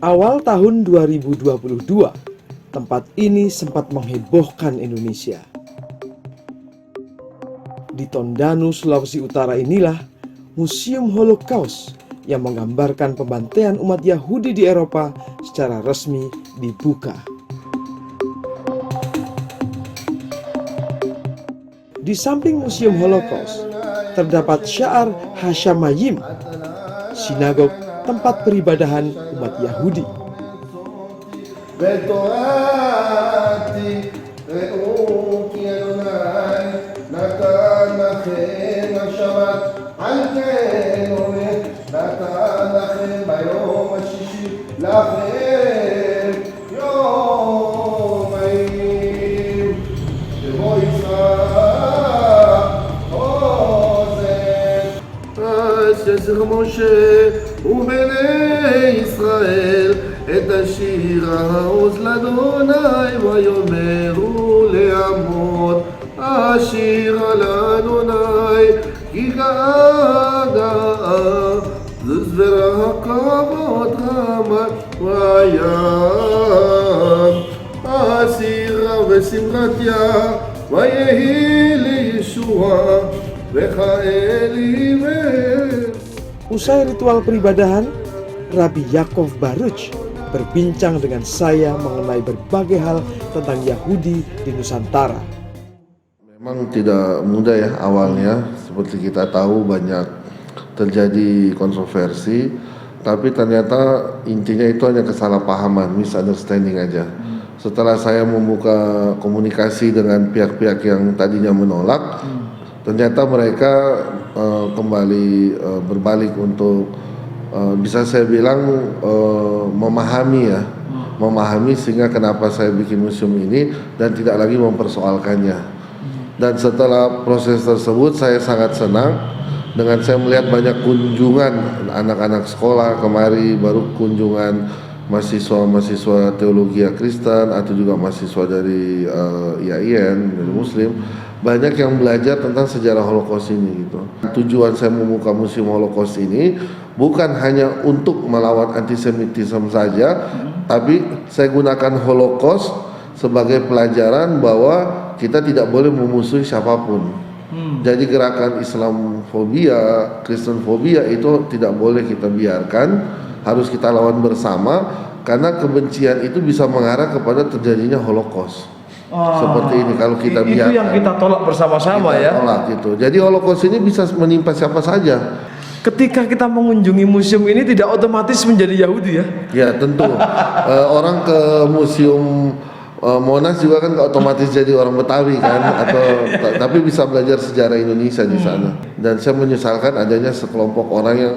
Awal tahun 2022, tempat ini sempat menghebohkan Indonesia. Di Tondano, Sulawesi Utara inilah Museum Holocaust yang menggambarkan pembantaian umat Yahudi di Eropa secara resmi dibuka. Di samping Museum Holocaust, terdapat Sha'ar Hashamayim, sinagog tempat peribadahan umat Yahudi. משה ובני ישראל את השיר העוז לאדוני ויאמרו לעמוד השיר על אדוני כי גאה זזברה כבוד רמת וים הסירה ושמחתיה ויהי לישוע וכאלי Usai ritual peribadahan, Rabbi Yaakov Baruch berbincang dengan saya mengenai berbagai hal tentang Yahudi di Nusantara. Memang tidak mudah ya awalnya, seperti kita tahu banyak terjadi kontroversi, tapi ternyata intinya itu hanya kesalahpahaman, misunderstanding aja. Setelah saya membuka komunikasi dengan pihak-pihak yang tadinya menolak, ternyata mereka kembali berbalik untuk bisa saya bilang memahami sehingga kenapa saya bikin museum ini dan tidak lagi mempersoalkannya. Dan setelah proses tersebut saya sangat senang dengan saya melihat banyak kunjungan anak-anak sekolah kemari, baru kunjungan mahasiswa teologi Kristen atau juga mahasiswa dari IAIN, dari Muslim, banyak yang belajar tentang sejarah Holocaust ini gitu. Tujuan saya membuka Museum Holocaust ini bukan hanya untuk melawan antisemitisme saja, tapi saya gunakan Holocaust sebagai pelajaran bahwa kita tidak boleh memusuhi siapapun. Jadi gerakan Islamofobia, Kristenfobia itu tidak boleh kita biarkan, harus kita lawan bersama karena kebencian itu bisa mengarah kepada terjadinya Holocaust. Seperti ini kalau kita biarkan. Itu yang kita tolak bersama-sama ya. Tolak gitu. Jadi Holocaust ini bisa menimpa siapa saja. Ketika kita mengunjungi museum ini tidak otomatis menjadi Yahudi ya? Ya tentu. Orang ke museum Monas juga kan otomatis jadi orang Betawi kan, atau tapi bisa belajar sejarah Indonesia di sana. Dan saya menyesalkan adanya sekelompok orang yang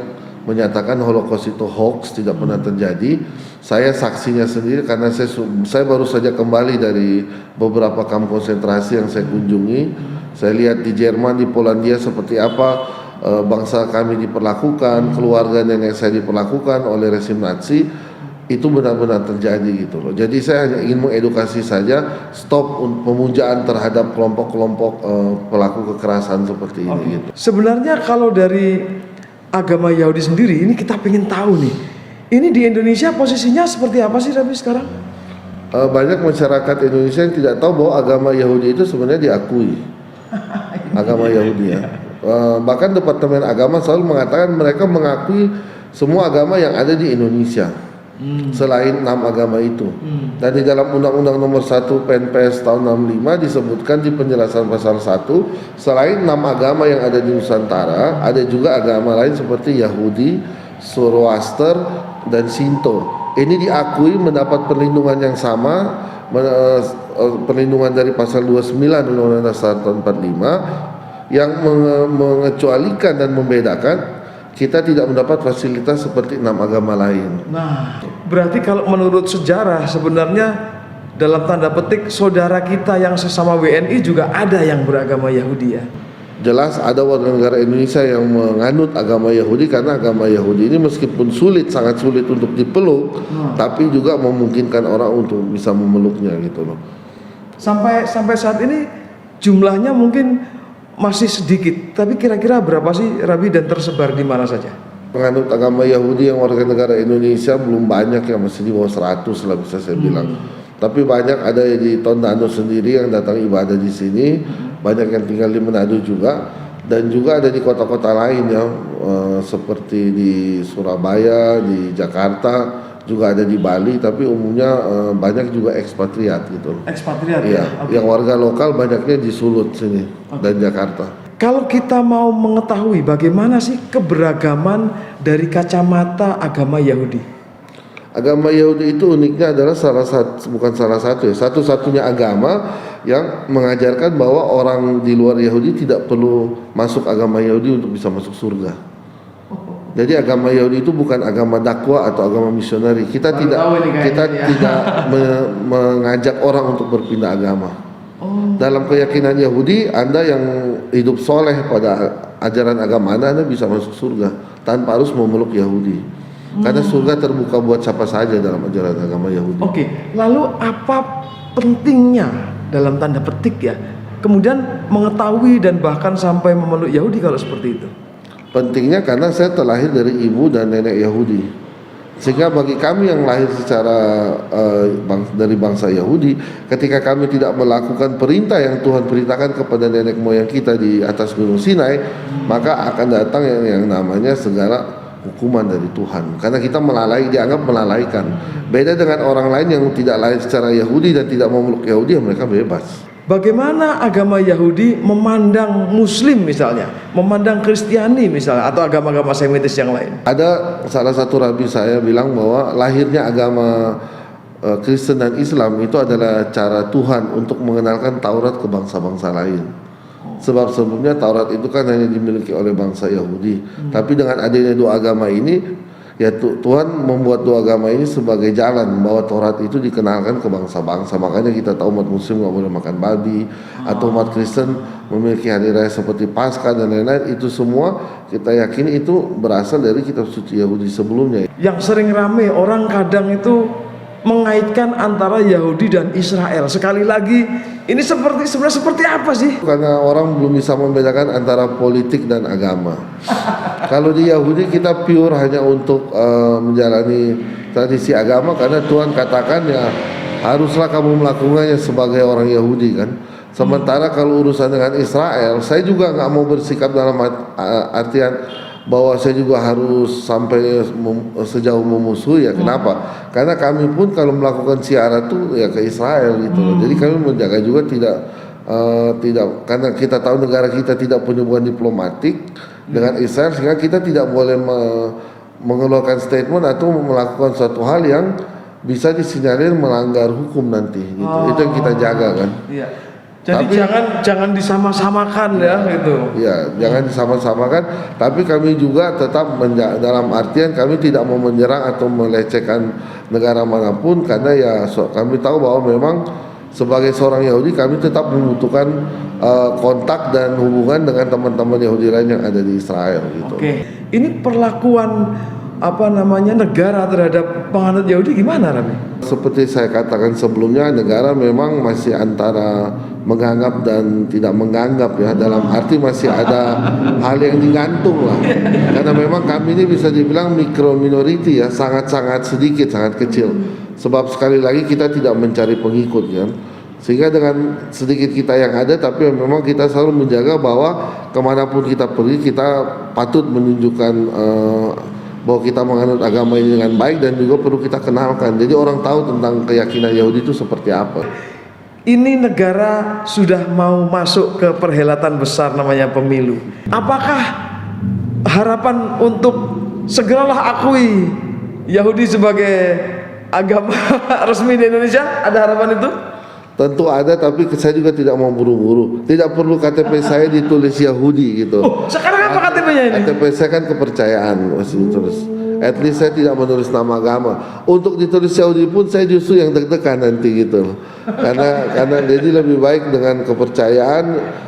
menyatakan Holocaust itu hoax, tidak pernah terjadi. Saya saksinya sendiri karena saya baru saja kembali dari beberapa kamp konsentrasi yang saya kunjungi. Saya lihat di Jerman, di Polandia seperti apa bangsa kami diperlakukan, keluarga nenek saya diperlakukan oleh rezim Nazi. Itu benar-benar terjadi gitu loh. Jadi saya hanya ingin mengedukasi saja, stop pemujaan terhadap kelompok-kelompok pelaku kekerasan seperti ini gitu. Sebenarnya kalau dari agama Yahudi sendiri, ini kita pengen tahu nih, ini di Indonesia posisinya seperti apa sih Rabbi sekarang? Banyak masyarakat Indonesia yang tidak tahu bahwa agama Yahudi itu sebenarnya diakui. Agama Yahudi ya. Bahkan Departemen Agama selalu mengatakan mereka mengakui semua agama yang ada di Indonesia. Selain 6 agama itu. Dan di dalam Undang-Undang Nomor 1 PNPS tahun 65 disebutkan di penjelasan pasal 1, selain 6 agama yang ada di Nusantara, ada juga agama lain seperti Yahudi, Zoroaster, dan Shinto. Ini diakui mendapat perlindungan yang sama, perlindungan dari pasal 29 Undang-Undang Dasar tahun 45 yang mengecualikan dan membedakan kita tidak mendapat fasilitas seperti 6 agama lain. Nah, berarti kalau menurut sejarah sebenarnya dalam tanda petik saudara kita yang sesama WNI juga ada yang beragama Yahudi ya? Jelas ada warga negara Indonesia yang menganut agama Yahudi karena agama Yahudi ini meskipun sangat sulit untuk dipeluk, tapi juga memungkinkan orang untuk bisa memeluknya gitu loh. Sampai saat ini jumlahnya mungkin masih sedikit, tapi kira-kira berapa sih Rabbi dan tersebar di mana saja? penganut agama Yahudi yang warga negara Indonesia belum banyak, yang masih di bawah 100 lah bisa saya bilang. Tapi banyak, ada di Tondano sendiri yang datang ibadah di sini, banyak yang tinggal di Manado juga, dan juga ada di kota-kota lain ya, seperti di Surabaya, di Jakarta, juga ada di Bali, tapi umumnya banyak juga ekspatriat gitu. Ekspatriat Iya, ya? Okay. yang warga lokal banyaknya di Sulut sini dan Jakarta. Kalau kita mau mengetahui bagaimana sih keberagaman dari kacamata agama Yahudi? Agama Yahudi itu uniknya adalah satu-satunya agama yang mengajarkan bahwa orang di luar Yahudi tidak perlu masuk agama Yahudi untuk bisa masuk surga. Jadi agama Yahudi itu bukan agama dakwah atau agama misioneri. Kita tidak mengajak orang untuk berpindah agama. Dalam keyakinan Yahudi, Anda yang hidup soleh pada ajaran agama Anda bisa masuk surga tanpa harus memeluk Yahudi. Karena surga terbuka buat siapa saja dalam ajaran agama Yahudi. Oke, lalu apa pentingnya dalam tanda petik ya, kemudian mengetahui dan bahkan sampai memeluk Yahudi kalau seperti itu? Pentingnya karena saya terlahir dari ibu dan nenek Yahudi, sehingga bagi kami yang lahir secara dari bangsa Yahudi, ketika kami tidak melakukan perintah yang Tuhan perintahkan kepada nenek moyang kita di atas Gunung Sinai, maka akan datang yang namanya segala hukuman dari Tuhan, karena kita dianggap melalaikan. Beda dengan orang lain yang tidak lahir secara Yahudi dan tidak memeluk Yahudi, mereka bebas. Bagaimana agama Yahudi memandang Muslim misalnya, memandang Kristiani misalnya, atau agama-agama Semitis yang lain? Ada salah satu rabi saya bilang bahwa lahirnya agama Kristen dan Islam itu adalah cara Tuhan untuk mengenalkan Taurat ke bangsa-bangsa lain. Sebab sebelumnya Taurat itu kan hanya dimiliki oleh bangsa Yahudi. Tapi dengan adanya dua agama ini, ya Tuhan membuat dua agama ini sebagai jalan bahwa Taurat itu dikenalkan ke bangsa-bangsa. Makanya kita tahu umat Muslim nggak boleh makan babi, atau umat Kristen memiliki hari raya seperti Paskah dan lain-lain. Itu semua kita yakini itu berasal dari kitab suci Yahudi sebelumnya. Yang sering rame orang kadang itu mengaitkan antara Yahudi dan Israel. Sekali lagi, ini sebenarnya seperti apa sih? Karena orang belum bisa membedakan antara politik dan agama. Kalau di Yahudi kita pure hanya untuk menjalani tradisi agama, karena Tuhan katakan ya haruslah kamu melakukannya sebagai orang Yahudi kan. Sementara kalau urusan dengan Israel, saya juga nggak mau bersikap dalam artian bahwa saya juga harus sampai sejauh memusuhi ya. Kenapa? Karena kami pun kalau melakukan ziarah tuh ya ke Israel gitu loh. Jadi kami menjaga juga tidak karena kita tahu negara kita tidak punya hubungan diplomatik dengan Israel, sehingga kita tidak boleh mengeluarkan statement atau melakukan suatu hal yang bisa disinyalir melanggar hukum nanti gitu. Itu yang kita jaga kan. Iya. Jadi jangan disama-samakan ya gitu. Ya, jangan disama-samakan. Tapi kami juga tetap dalam artian kami tidak mau menyerang atau melecehkan negara manapun, karena ya kami tahu bahwa memang sebagai seorang Yahudi kami tetap membutuhkan kontak dan hubungan dengan teman-teman Yahudi lain yang ada di Israel gitu. Oke. Ini perlakuan negara terhadap penganut Yahudi gimana, Rami? Seperti saya katakan sebelumnya, negara memang masih antara menganggap dan tidak menganggap ya, dalam arti masih ada hal yang digantung lah. Karena memang kami ini bisa dibilang mikro minority ya, sangat-sangat sedikit, sangat kecil. Sebab sekali lagi kita tidak mencari pengikut kan. Sehingga dengan sedikit kita yang ada, tapi memang kita selalu menjaga bahwa kemanapun kita pergi kita patut menunjukkan bahwa kita menganut agama ini dengan baik, dan juga perlu kita kenalkan. Jadi orang tahu tentang keyakinan Yahudi itu seperti apa. Ini negara sudah mau masuk ke perhelatan besar namanya pemilu. Apakah harapan untuk segeralah akui Yahudi sebagai agama resmi di Indonesia? Ada harapan itu? Tentu ada, tapi saya juga tidak mau buru-buru. Tidak perlu KTP saya ditulis Yahudi gitu. Oh, sekarang apa KTP-nya ini? KTP saya kan kepercayaan masih ditulis. At least saya tidak menulis nama agama. Untuk ditulis Yahudi pun saya justru yang deg-degan nanti gitu. Karena jadi lebih baik dengan kepercayaan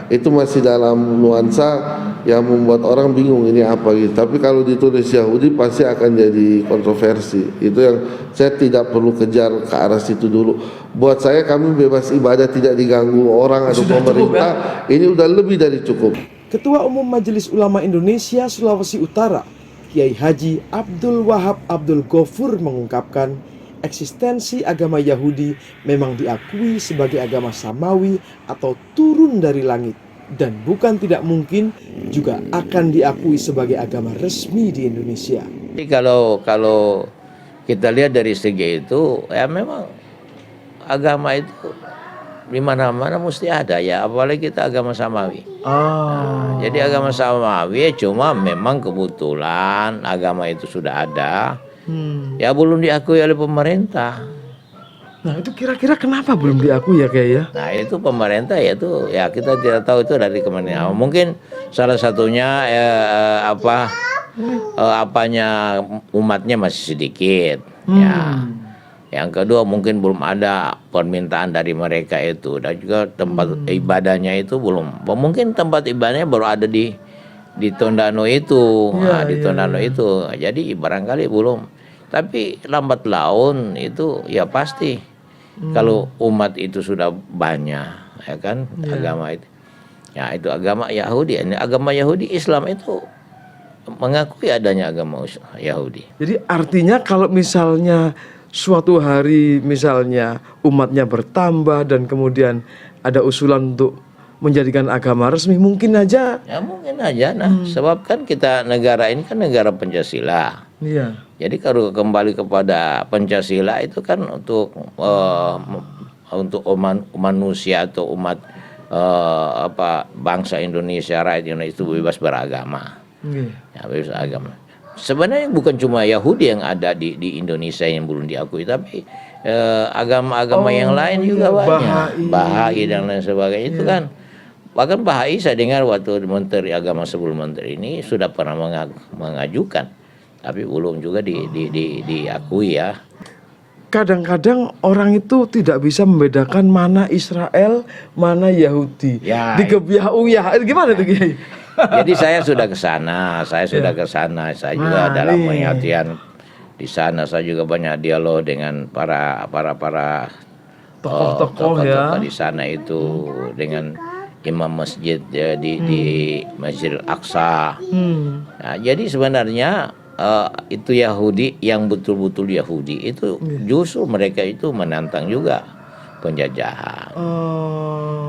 itu masih dalam nuansa yang membuat orang bingung ini apa gitu. Tapi kalau ditulis Yahudi pasti akan jadi kontroversi. Itu yang saya tidak perlu kejar ke arah situ dulu. Buat saya kami bebas ibadah, tidak diganggu orang atau pemerintah. Cukup, ya? Ini udah lebih dari cukup. Ketua Umum Majelis Ulama Indonesia Sulawesi Utara, Kiai Haji Abdul Wahab Abdul Ghafur mengungkapkan, eksistensi agama Yahudi memang diakui sebagai agama samawi atau turun dari langit, dan bukan tidak mungkin juga akan diakui sebagai agama resmi di Indonesia. Jadi kalau kita lihat dari segi itu, ya memang agama itu di mana-mana mesti ada ya, apalagi kita agama samawi. Jadi agama samawi cuma memang kebetulan agama itu sudah ada, ya belum diakui oleh pemerintah. Nah itu kira-kira kenapa belum diakui ya Kiai ya? Nah itu pemerintah ya kita tidak tahu itu dari kemana. Mungkin salah satunya apanya umatnya masih sedikit. Ya. Yang kedua mungkin belum ada permintaan dari mereka itu, dan juga tempat ibadahnya itu belum. Mungkin tempat ibadahnya baru ada di Tondano itu, Tondano itu. Jadi barangkali belum. Tapi lambat laun itu ya pasti. Kalau umat itu sudah banyak, ya kan, agama itu. Ya itu agama Yahudi. Agama Yahudi, Islam itu mengakui adanya agama Yahudi. Jadi artinya kalau misalnya suatu hari misalnya umatnya bertambah dan kemudian ada usulan untuk menjadikan agama resmi, mungkin aja. Ya mungkin aja. Nah, sebab kan kita negara ini kan negara Pancasila. Iya. Jadi kalau kembali kepada Pancasila itu kan untuk manusia atau umat bangsa Indonesia, rakyat Indonesia itu bebas beragama. Ya, bebas agama. Sebenarnya bukan cuma Yahudi yang ada di Indonesia yang belum diakui, tapi agama-agama yang lain juga banyak. Bahai dan lain sebagainya itu kan. Bahkan Bahai saya dengar waktu Menteri Agama sebelum Menteri ini sudah pernah mengajukan, tapi belum juga diakui ya. Kadang-kadang orang itu tidak bisa membedakan mana Israel, mana Yahudi. Ya, Digebiah-uyah. Gimana tuh Kiai? Jadi saya sudah ke sana, saya juga dalam pengertian di sana saya juga banyak dialog dengan para tokoh-tokoh di sana itu, dengan imam masjid di Masjidil Aqsa. Nah, jadi sebenarnya itu Yahudi yang betul-betul Yahudi itu justru mereka itu menantang juga penjajahan.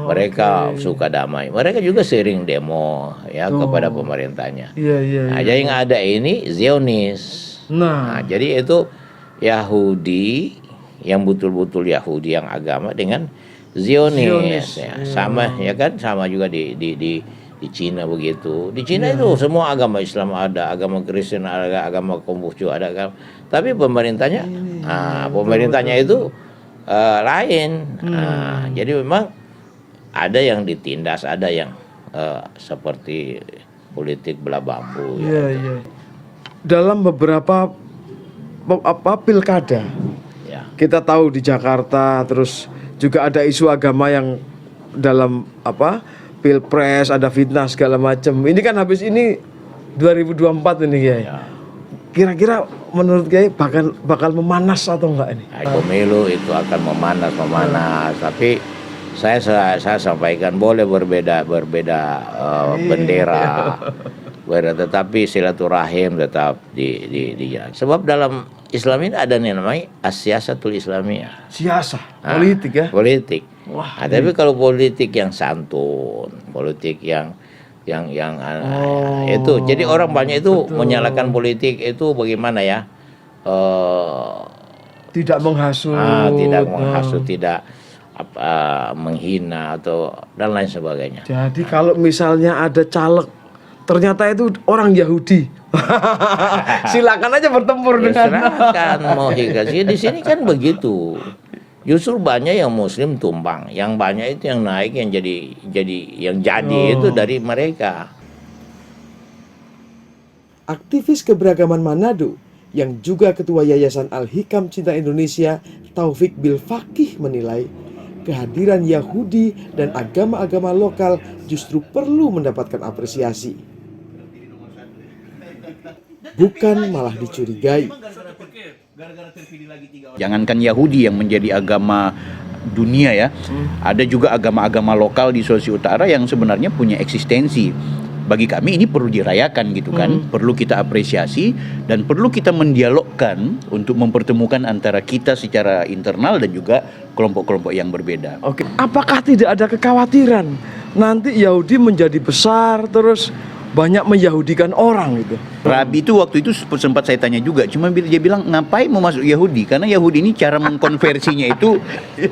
Mereka suka damai. Mereka juga sering demo ya kepada pemerintahnya. Nah, jadi yang ada ini Zionis. Nah, jadi itu Yahudi yang betul-betul Yahudi yang agama dengan Zionis. Ya. Sama ya kan, sama juga di Cina begitu. Di Cina itu semua agama Islam ada, agama Kristen ada, agama Konghucu ada. Tapi pemerintahnya itu lain. Jadi memang ada yang ditindas, ada yang seperti politik belah bambu. Dalam beberapa pilkada, kita tahu di Jakarta, terus juga ada isu agama yang dalam pilpres, ada fitnah segala macam. Ini kan habis ini 2024 ini Kiai. Kira-kira menurut Kiai bakal memanas atau enggak ini? Pemilu itu akan memanas, tapi saya sampaikan boleh berbeda bendera, tetapi silaturahim tetap di jalan. Sebab dalam Islam ini ada yang namanya as-siyasatul islamiyah. Politik ya? Politik. Wah, tapi kalau politik yang santun, politik yang itu, jadi orang banyak itu menyalahkan politik itu bagaimana ya? Tidak menghasut, tidak menghina atau dan lain sebagainya. Jadi kalau misalnya ada caleg ternyata itu orang Yahudi, silakan aja bertempur dengan. Silakan mau hikasi di sini kan begitu. Justru banyak yang Muslim tumbang, yang banyak itu yang naik, yang jadi itu dari mereka. Aktivis keberagaman Manado yang juga ketua Yayasan Al-Hikam Cinta Indonesia, Taufik Bilfakih menilai kehadiran Yahudi dan agama-agama lokal justru perlu mendapatkan apresiasi, bukan malah dicurigai. Jangankan Yahudi yang menjadi agama dunia ya, ada juga agama-agama lokal di Sulawesi Utara yang sebenarnya punya eksistensi bagi kami ini perlu dirayakan gitu kan, perlu kita apresiasi dan perlu kita mendialogkan untuk mempertemukan antara kita secara internal dan juga kelompok-kelompok yang berbeda. Oke, apakah tidak ada kekhawatiran nanti Yahudi menjadi besar terus banyak menyahudikan orang gitu? Rabi itu waktu itu sempat saya tanya juga, cuma dia bilang ngapain mau masuk Yahudi, karena Yahudi ini cara mengkonversinya itu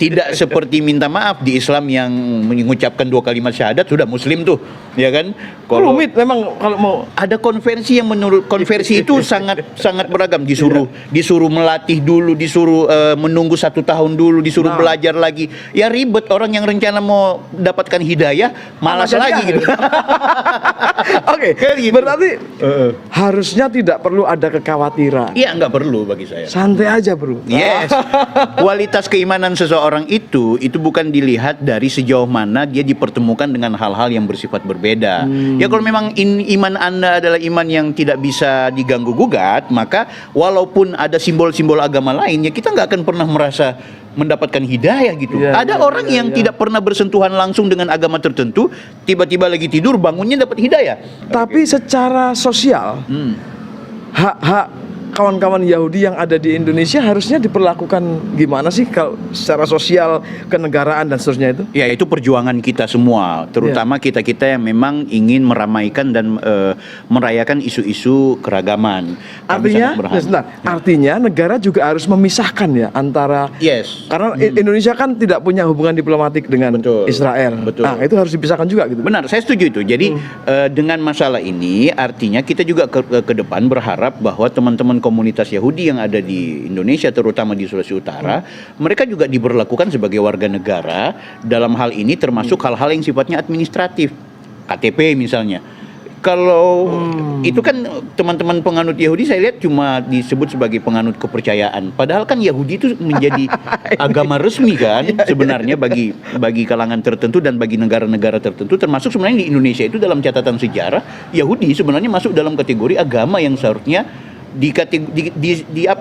tidak seperti minta maaf di Islam yang mengucapkan 2 kalimat syahadat sudah muslim tuh, ya kan? Kalau Rumit memang kalau mau. ada konversi yang menurut konversi itu sangat sangat beragam, disuruh melatih dulu, disuruh menunggu 1 tahun dulu, disuruh belajar lagi, ya ribet. Orang yang rencana mau dapatkan hidayah malas lagi gitu. Oke, Kayak gitu. berarti harusnya tidak perlu ada kekhawatiran. Iya, nggak perlu bagi saya. Santai aja, bro. Yes. Kualitas keimanan seseorang itu bukan dilihat dari sejauh mana dia dipertemukan dengan hal-hal yang bersifat berbeda. Ya kalau memang iman Anda adalah iman yang tidak bisa diganggu gugat, maka walaupun ada simbol-simbol agama lain, ya kita nggak akan pernah merasa mendapatkan hidayah gitu. Ada orang yang tidak pernah bersentuhan langsung dengan agama tertentu, tiba-tiba lagi tidur bangunnya dapat hidayah. Tapi secara sosial, hak-hak kawan-kawan Yahudi yang ada di Indonesia harusnya diperlakukan gimana sih kalau secara sosial, kenegaraan dan seterusnya itu? Ya, itu perjuangan kita semua, terutama kita-kita yang memang ingin meramaikan dan merayakan isu-isu keragaman. Kami Artinya, sangat berharap. sebentar, artinya negara juga harus memisahkan ya antara, Yes. karena Indonesia kan tidak punya hubungan diplomatik dengan Betul. Israel. Betul. Nah, itu harus dipisahkan juga gitu. Benar, saya setuju itu. Jadi dengan masalah ini, artinya kita juga ke depan berharap bahwa teman-teman komunitas Yahudi yang ada di Indonesia, terutama di Sulawesi Utara, mereka juga diberlakukan sebagai warga negara dalam hal ini, termasuk hal-hal yang sifatnya administratif, KTP misalnya. Kalau itu kan teman-teman penganut Yahudi saya lihat cuma disebut sebagai penganut kepercayaan. Padahal kan Yahudi itu menjadi agama resmi kan sebenarnya bagi kalangan tertentu dan bagi negara-negara tertentu, termasuk sebenarnya di Indonesia itu dalam catatan sejarah Yahudi sebenarnya masuk dalam kategori agama yang seharusnya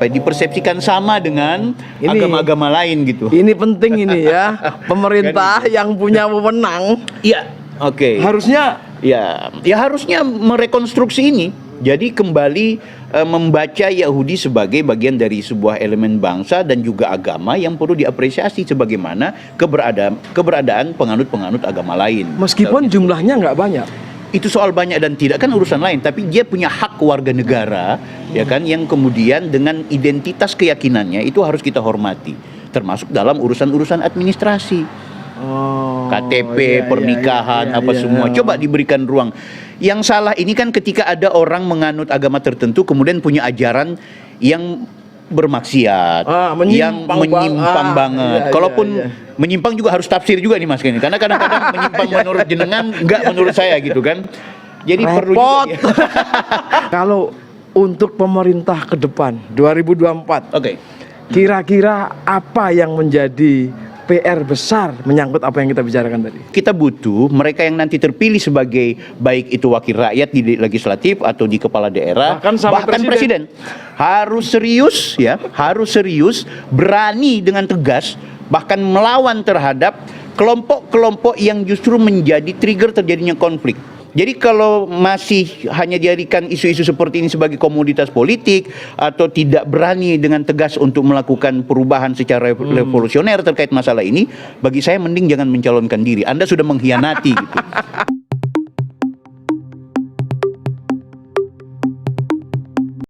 dipersepsikan sama dengan Ini- agama-agama lain gitu. Ini penting ini ya, pemerintah yang punya wewenang Iya, oke. harusnya Ya harusnya merekonstruksi ini. Jadi kembali membaca Yahudi sebagai bagian dari sebuah elemen bangsa dan juga agama yang perlu diapresiasi sebagaimana keberadaan penganut-penganut agama lain. meskipun jumlahnya nggak banyak. Itu soal banyak dan tidak kan urusan lain, tapi dia punya hak warga negara, ya kan, yang kemudian dengan identitas keyakinannya itu harus kita hormati, termasuk dalam urusan-urusan administrasi. Oh, KTP, iya, pernikahan, iya, apa iya. semua. Coba diberikan ruang. Yang salah ini kan ketika ada orang menganut agama tertentu kemudian punya ajaran yang bermaksiat, yang menyimpang banget. iya, Kalaupun iya. menyimpang juga harus tafsir juga nih Mas Kenny. Karena kadang-kadang menyimpang menurut jenengan, enggak menurut saya gitu kan. Jadi perlu Repot. juga. Kalau untuk pemerintah ke depan 2024, Oke. kira-kira apa yang menjadi PR besar menyangkut apa yang kita bicarakan tadi? Kita butuh mereka yang nanti terpilih sebagai baik itu wakil rakyat di legislatif atau di kepala daerah, Bahkan sampai presiden harus serius, berani dengan tegas bahkan melawan terhadap kelompok-kelompok yang justru menjadi trigger terjadinya konflik. Jadi kalau masih hanya dijadikan isu-isu seperti ini sebagai komoditas politik atau tidak berani dengan tegas untuk melakukan perubahan secara revolusioner terkait masalah ini, bagi saya mending jangan mencalonkan diri. Anda sudah mengkhianati gitu.